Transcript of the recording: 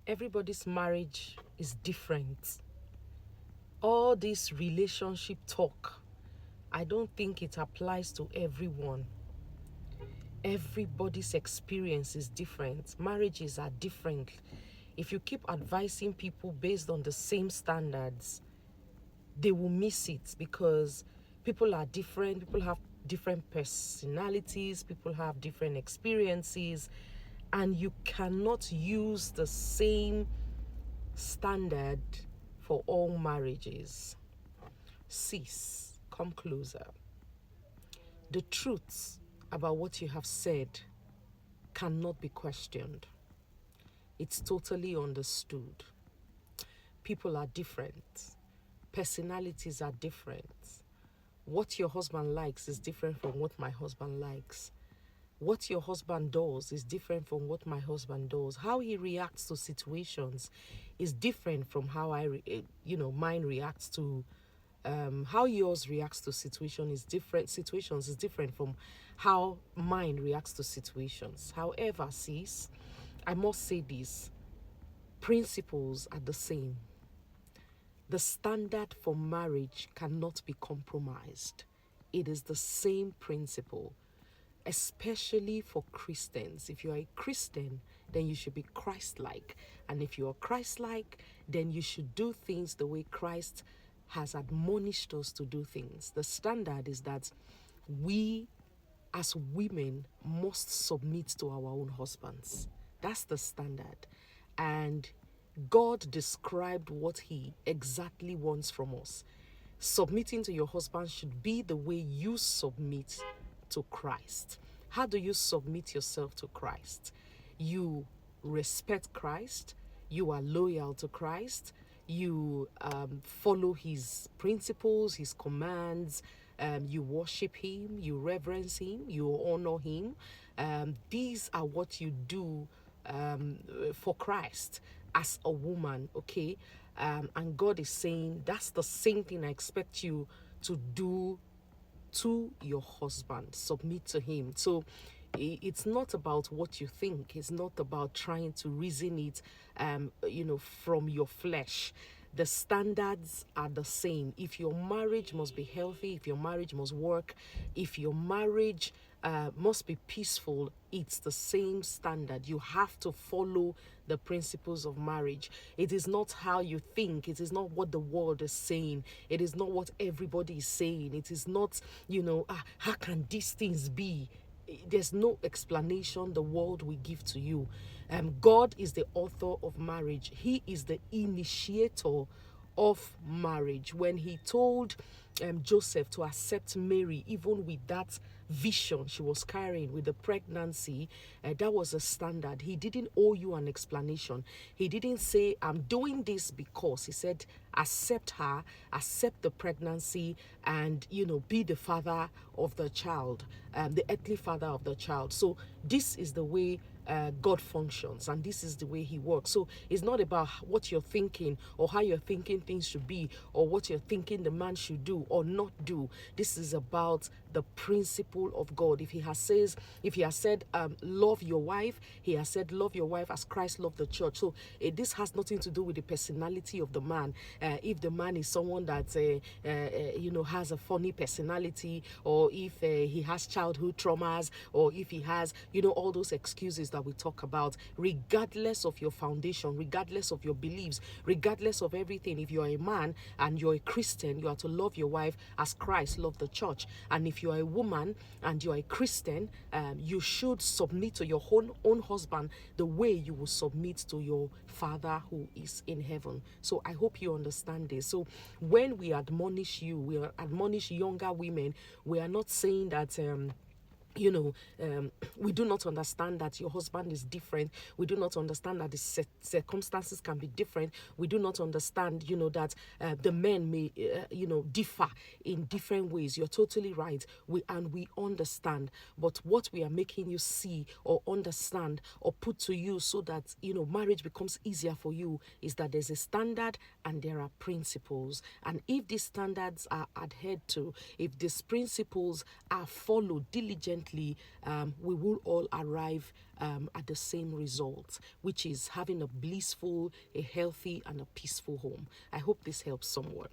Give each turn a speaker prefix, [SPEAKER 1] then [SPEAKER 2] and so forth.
[SPEAKER 1] Everybody's marriage is different. All this relationship talk, I don't think it applies to everyone. Everybody's experience is different. Marriages are different. If you keep advising people based on the same standards, they will miss it because people are different. People have different personalities. People have different experiences. And you cannot use the same standard for all marriages. Sis, come closer. The truth about what you have said cannot be questioned. It's totally understood. People are different. Personalities are different. What your husband likes is different from what my husband likes. What your husband does is different from what my husband does. How he reacts to situations is different from how mine reacts to. How yours reacts to situations is different from how mine reacts to situations. However, sis, I must say this: principles are the same. The standard for marriage cannot be compromised. It is the same principle, especially for Christians. If you are a Christian, then you should be Christ-like. And if you are Christ-like, then you should do things the way Christ has admonished us to do things. The standard is that we as women must submit to our own husbands. That's the standard. And God described what he exactly wants from us. Submitting to your husband should be the way you submit to Christ. How do you submit yourself to Christ? You respect Christ. You are loyal to Christ. You follow his principles, his commands. You worship him. You reverence him. You honor him. These are what you do for Christ as a woman, okay? And God is saying that's the same thing I expect you to do to your husband. Submit to him. So it's not about what you think. It's not about trying to reason it, from your flesh. The standards are the same. If your marriage must be healthy, if your marriage must work, if your marriage must be peaceful, it's the same standard. You have to follow the principles of marriage. It is not how you think. It is not what the world is saying. It is not what everybody is saying. It is not, how can these things be? There's no explanation the world will give to you. God is the author of marriage. He is the initiator of marriage. When he told Joseph to accept Mary, even with that vision she was carrying with the pregnancy, that was a standard. He didn't owe you an explanation. He didn't say, I'm doing this because. He said, accept her, accept the pregnancy, and be the father of the child, the earthly father of the child. So this is the way God functions, and this is the way he works. So it's not about what you're thinking or how you're thinking things should be or what you're thinking the man should do or not do. This is about the principle of God. If he has said love your wife, he has said love your wife as Christ loved the church. So this has nothing to do with the personality of the man. If the man is someone that has a funny personality, or if he has childhood traumas, or if he has all those excuses that we talk about, regardless of your foundation, regardless of your beliefs, regardless of everything, if you're a man and you're a Christian, you are to love your wife as Christ loved the church. And if you're a woman and you're a Christian, you should submit to your own husband the way you will submit to your Father who is in heaven. So I hope you understand this. So when we admonish you, we admonish younger women, we are not saying that we do not understand that your husband is different. We do not understand that the circumstances can be different. We do not understand, that the men may, differ in different ways. You're totally right. We understand. But what we are making you see or understand or put to you so that, marriage becomes easier for you is that there's a standard and there are principles. And if these standards are adhered to, if these principles are followed diligently, ultimately we will all arrive at the same result, which is having a blissful, a healthy, and a peaceful home. I hope this helps someone.